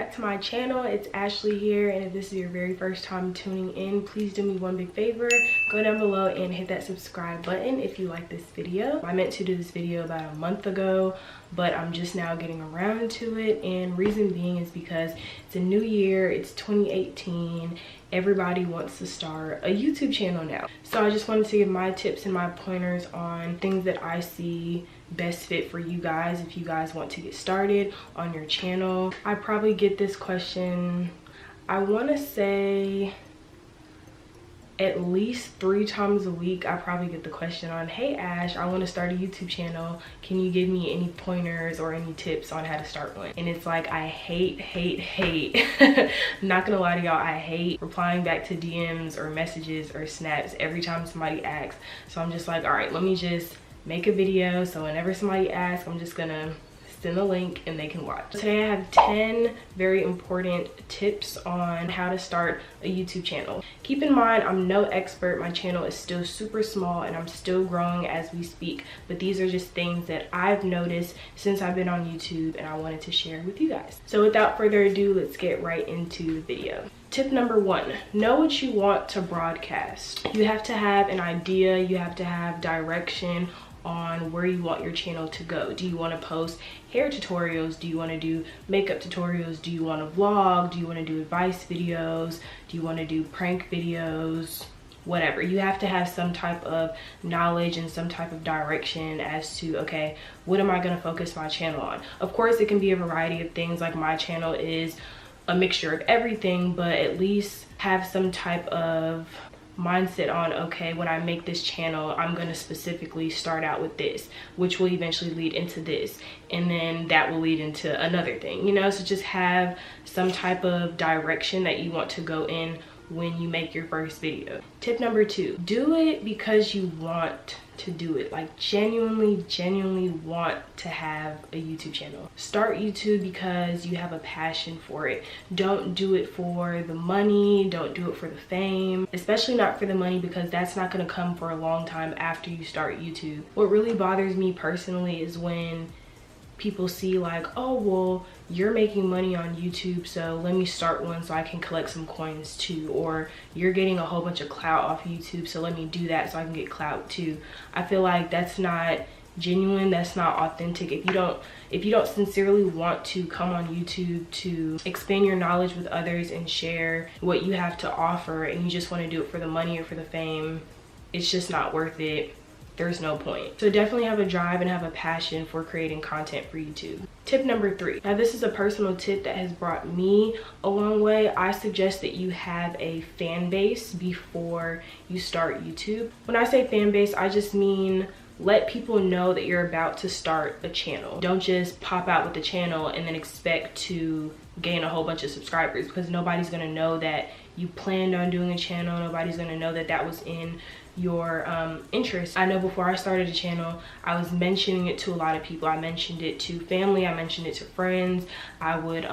back to my channel. It's Ashley here, and if this is your very first time tuning in, please do me one big favor. Go down below and hit that subscribe button if you like this video. I meant to do this video about a month ago, but I'm just now getting around to it, and reason being is because it's a new year, it's 2018. Everybody wants to start a YouTube channel now. So I just wanted to give my tips and my pointers on things that I see best fit for you guys if you guys want to get started on your channel. I probably get this question, I want to say at least 3 times a week. I probably get the question on, hey Ash, I want to start a YouTube channel, can you give me any pointers or any tips on how to start one? And it's like, I hate I'm not gonna lie to y'all, I hate replying back to DMs or messages or snaps every time somebody asks. So I'm just like, all right, let me just make a video, so whenever somebody asks, I'm just gonna send the link and they can watch. Today I have 10 very important tips on how to start a YouTube channel. Keep in mind, I'm no expert. My channel is still super small and I'm still growing as we speak, but these are just things that I've noticed since I've been on YouTube and I wanted to share with you guys. So without further ado, let's get right into the video. Tip number 1, know what you want to broadcast. You have to have an idea, you have to have direction on where you want your channel to go. Do you want to post hair tutorials? Do you want to do makeup tutorials? Do you want to vlog? Do you want to do advice videos? Do you want to do prank videos? Whatever. You have to have some type of knowledge and some type of direction as to, okay, what am I going to focus my channel on? Of course, it can be a variety of things. Like my channel is a mixture of everything, but at least have some type of mindset on, okay, when I make this channel, I'm going to specifically start out with this, which will eventually lead into this, and then that will lead into another thing, you know. So just have some type of direction that you want to go in when you make your first video. Tip number 2, do it because you want to do it. Like genuinely want to have a YouTube channel. Start YouTube because you have a passion for it. Don't do it for the money, don't do it for the fame, especially not for the money, because that's not going to come for a long time after you start YouTube. What really bothers me personally is when people see like, oh well, you're making money on YouTube, so let me start one so I can collect some coins too, or you're getting a whole bunch of clout off YouTube, so let me do that so I can get clout too. I feel like that's not genuine, that's not authentic. If you don't sincerely want to come on YouTube to expand your knowledge with others and share what you have to offer, and you just want to do it for the money or for the fame, it's just not worth it. There's no point. So definitely have a drive and have a passion for creating content for YouTube. Tip number 3. Now this is a personal tip that has brought me a long way. I suggest that you have a fan base before you start YouTube. When I say fan base, I just mean let people know that you're about to start a channel. Don't just pop out with the channel and then expect to gain a whole bunch of subscribers, because nobody's gonna know that you planned on doing a channel. Nobody's gonna know that that was in your interest. I know before I started a channel, I was mentioning it to a lot of people. I mentioned it to family, I mentioned it to friends. I would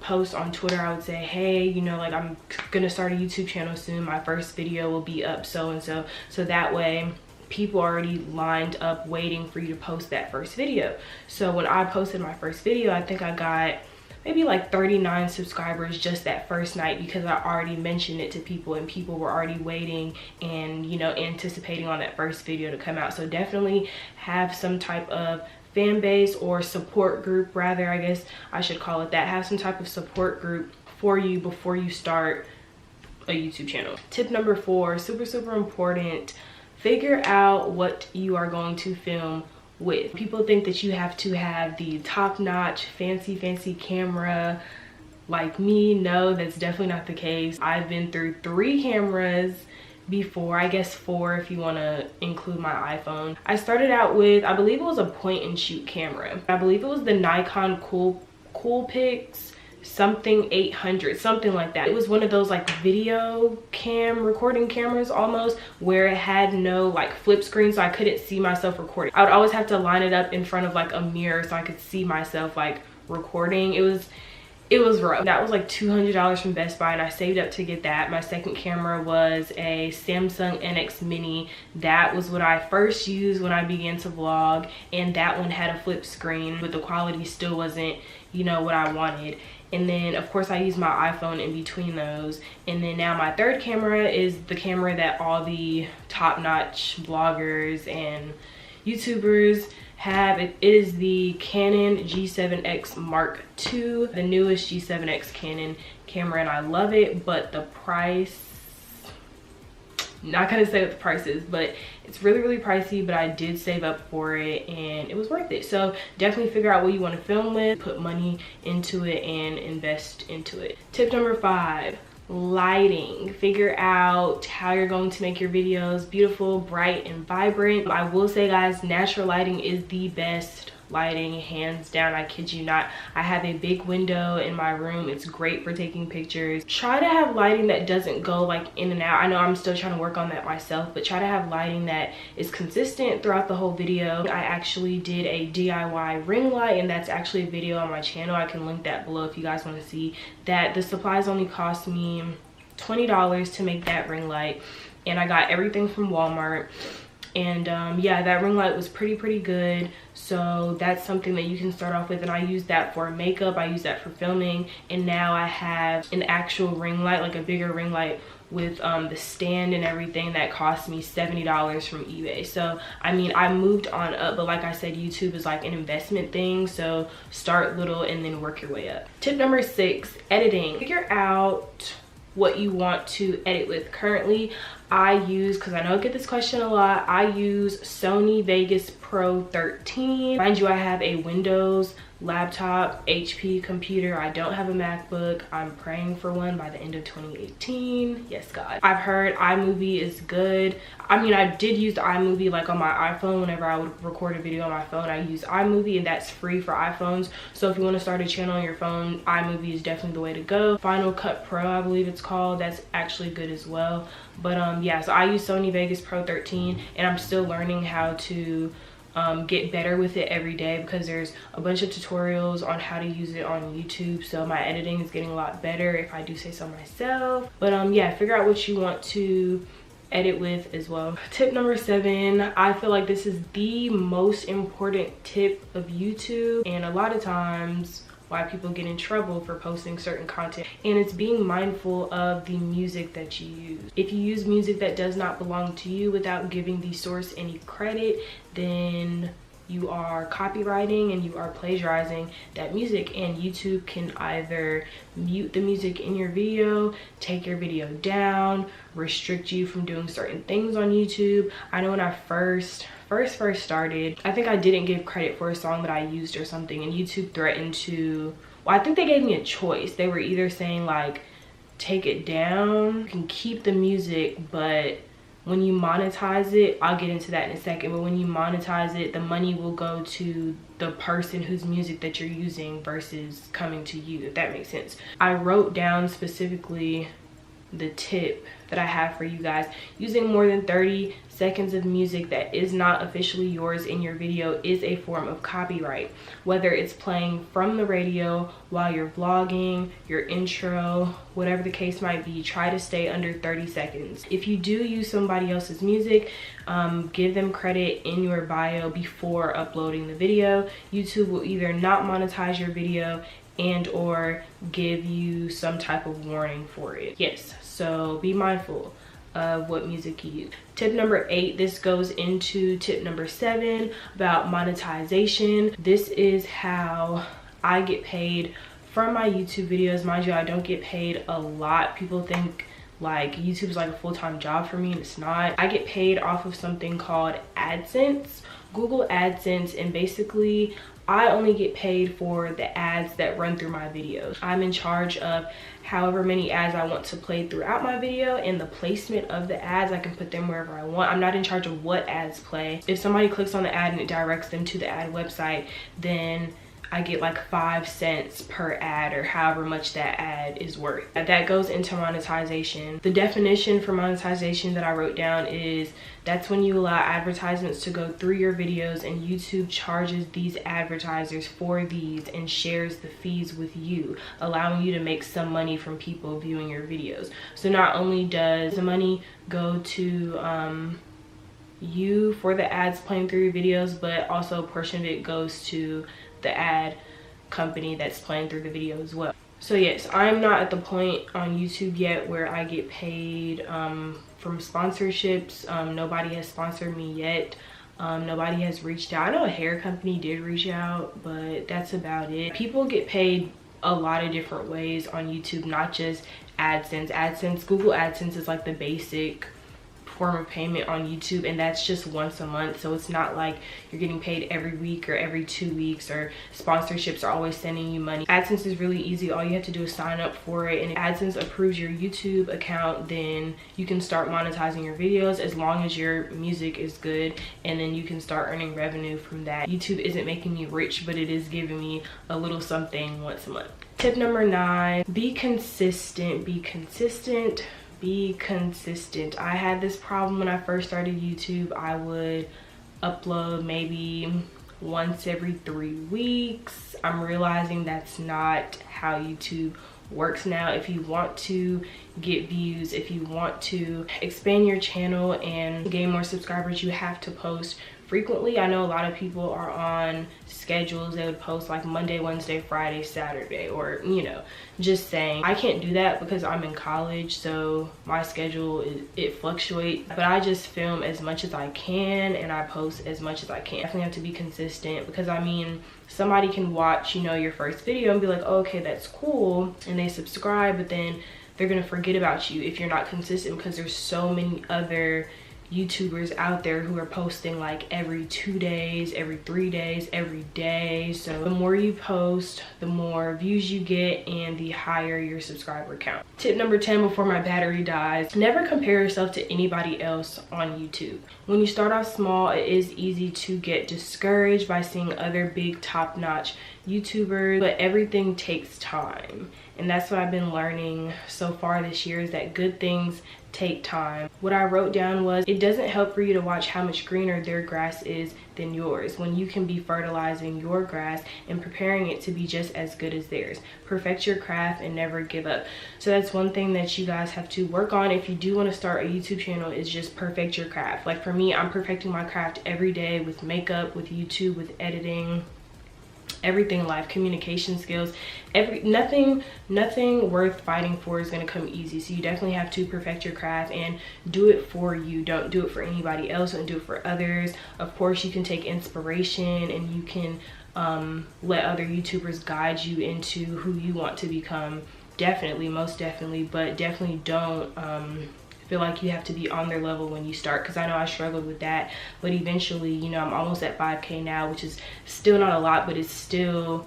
post on Twitter, I would say, hey, you know, like I'm gonna start a YouTube channel soon, my first video will be up so and so. So that way people already lined up waiting for you to post that first video. So when I posted my first video, I think I got maybe like 39 subscribers just that first night, because I already mentioned it to people and people were already waiting and, you know, anticipating on that first video to come out. So definitely have some type of fan base or support group, rather, I guess I should call it that. Have some type of support group for you before you start a YouTube channel. Tip number 4, super important, figure out what you are going to film with. People think that you have to have the top-notch fancy camera like me. No, that's definitely not the case. I've been through 3 cameras before, I guess 4 if you want to include my iPhone. I started out with, I believe it was a point and shoot camera. I believe it was the Nikon Coolpix something 800, something like that. It was one of those like video cam recording cameras almost, where it had no like flip screen, so I couldn't see myself recording. I would always have to line it up in front of like a mirror so I could see myself like recording. It was rough. That was like $200 from Best Buy, and I saved up to get that. My second camera was a Samsung NX Mini. That was what I first used when I began to vlog, and that one had a flip screen, but the quality still wasn't, you know, what I wanted. And then of course I use my iPhone in between those. And then now my third camera is the camera that all the top-notch bloggers and YouTubers have. It is the Canon G7X Mark II, the newest G7X Canon camera, and I love it, but the price, not gonna say what the price is, but it's really pricey, but I did save up for it and it was worth it. So definitely figure out what you want to film with, put money into it, and invest into it. Tip number 5, lighting. Figure out how you're going to make your videos beautiful, bright, and vibrant. I will say, guys, natural lighting is the best lighting, hands down. I kid you not. I have a big window in my room. It's great for taking pictures. Try to have lighting that doesn't go like in and out. I know I'm still trying to work on that myself, but try to have lighting that is consistent throughout the whole video. I actually did a DIY ring light, and that's actually a video on my channel. I can link that below if you guys want to see that. The supplies only cost me $20 to make that ring light, and I got everything from Walmart. And yeah, that ring light was pretty good. So that's something that you can start off with, and I use that for makeup, I use that for filming. And now I have an actual ring light, like a bigger ring light with the stand and everything, that cost me $70 from eBay. So I mean, I moved on up, but like I said, YouTube is like an investment thing, so start little and then work your way up. Tip number 6, editing. Figure out what you want to edit with. Currently I use, because I know I get this question a lot, I use Sony Vegas Pro 13. Mind you, I have a Windows laptop, HP computer. I don't have a MacBook. I'm praying for one by the end of 2018. Yes, God. I've heard iMovie is good. I mean, I did use the iMovie like on my iPhone. Whenever I would record a video on my phone, I use iMovie, and that's free for iPhones. So if you want to start a channel on your phone, iMovie is definitely the way to go. Final Cut Pro, I believe it's called. That's actually good as well. But yeah, so I use Sony Vegas Pro 13, and I'm still learning how to get better with it every day, because there's a bunch of tutorials on how to use it on YouTube. So my editing is getting a lot better, if I do say so myself. But yeah, figure out what you want to edit with as well. Tip number 7, I feel like this is the most important tip of YouTube, and a lot of times why people get in trouble for posting certain content, and it's being mindful of the music that you use. If you use music that does not belong to you without giving the source any credit, then you are copywriting and you are plagiarizing that music, and YouTube can either mute the music in your video, take your video down, restrict you from doing certain things on YouTube. I know when I first started, I think I didn't give credit for a song that I used or something, and YouTube threatened to, well, I think they gave me a choice. They were either saying like, take it down, you can keep the music, but when you monetize it, I'll get into that in a second, but when you monetize it, the money will go to the person whose music that you're using versus coming to you, if that makes sense. I wrote down specifically the tip that I have for you guys. Using more than 30 seconds of music that is not officially yours in your video is a form of copyright. Whether it's playing from the radio while you're vlogging, your intro, whatever the case might be, try to stay under 30 seconds. If you do use somebody else's music, give them credit in your bio before uploading the video. YouTube will either not monetize your video and or give you some type of warning for it. Yes, so be mindful of what music you use. Tip number 8, this goes into tip number 7 about monetization. This is how I get paid from my YouTube videos. Mind you, I don't get paid a lot. People think like YouTube is like a full-time job for me, and it's not. I get paid off of something called AdSense, Google AdSense, and basically I only get paid for the ads that run through my videos. I'm in charge of however many ads I want to play throughout my video, and the placement of the ads, I can put them wherever I want. I'm not in charge of what ads play. If somebody clicks on the ad and it directs them to the ad website, then I get like 5 cents per ad, or however much that ad is worth. That goes into monetization. The definition for monetization that I wrote down is that's when you allow advertisements to go through your videos, and YouTube charges these advertisers for these and shares the fees with you, allowing you to make some money from people viewing your videos. So not only does the money go to you for the ads playing through your videos, but also a portion of it goes to the ad company that's playing through the video as well. So yes, I'm not at the point on YouTube yet where I get paid from sponsorships. Nobody has sponsored me yet. Nobody has reached out. I know a hair company did reach out, but that's about it. People get paid a lot of different ways on YouTube, not just AdSense. Google AdSense is like the basic form of payment on YouTube, and that's just once a month. So it's not like you're getting paid every week or every 2 weeks, or sponsorships are always sending you money. AdSense is really easy. All you have to do is sign up for it, and if AdSense approves your YouTube account, then you can start monetizing your videos as long as your music is good, and then you can start earning revenue from that. YouTube isn't making me rich, but it is giving me a little something once a month. Tip number 9, be consistent. Be consistent. I had this problem when I first started YouTube. I would upload maybe once every 3 weeks. I'm realizing that's not how YouTube works now. If you want to get views, if you want to expand your channel and gain more subscribers, you have to post frequently. I know a lot of people are on schedules. They would post like Monday, Wednesday, Friday, Saturday, or you know, just saying. I can't do that because I'm in college, so my schedule it fluctuates, but I just film as much as I can and I post as much as I can. Definitely have to be consistent, because I mean, somebody can watch, you know, your first video and be like, oh, okay, that's cool, and they subscribe, but then they're gonna forget about you if you're not consistent, because there's so many other YouTubers out there who are posting like every 2 days, every 3 days, every day. So the more you post, the more views you get and the higher your subscriber count. Tip number 10 before my battery dies: never compare yourself to anybody else on YouTube. When you start off small, it is easy to get discouraged by seeing other big top-notch YouTubers, but everything takes time. And that's what I've been learning so far this year, is that good things take time. What I wrote down was, it doesn't help for you to watch how much greener their grass is than yours, when you can be fertilizing your grass and preparing it to be just as good as theirs. Perfect your craft and never give up. So that's one thing that you guys have to work on if you do want to start a YouTube channel, is just perfect your craft. Like for me, I'm perfecting my craft every day with makeup, with YouTube, with editing, everything in life, communication skills, nothing worth fighting for is going to come easy. So you definitely have to perfect your craft and do it for you. Don't do it for anybody else, and do it for others. Of course, you can take inspiration and you can let other YouTubers guide you into who you want to become. Definitely, most definitely, but definitely don't feel like you have to be on their level when you start, because I know I struggled with that, but eventually, you know, I'm almost at 5K now, which is still not a lot, but it's still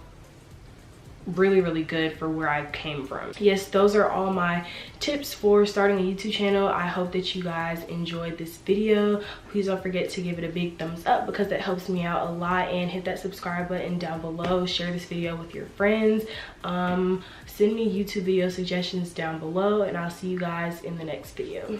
really good for where I came from. Yes, those are all my tips for starting a YouTube channel. I hope that you guys enjoyed this video. Please don't forget to give it a big thumbs up, because that helps me out a lot, and hit that subscribe button down below. Share this video with your friends. Send me YouTube video suggestions down below, and I'll see you guys in the next video.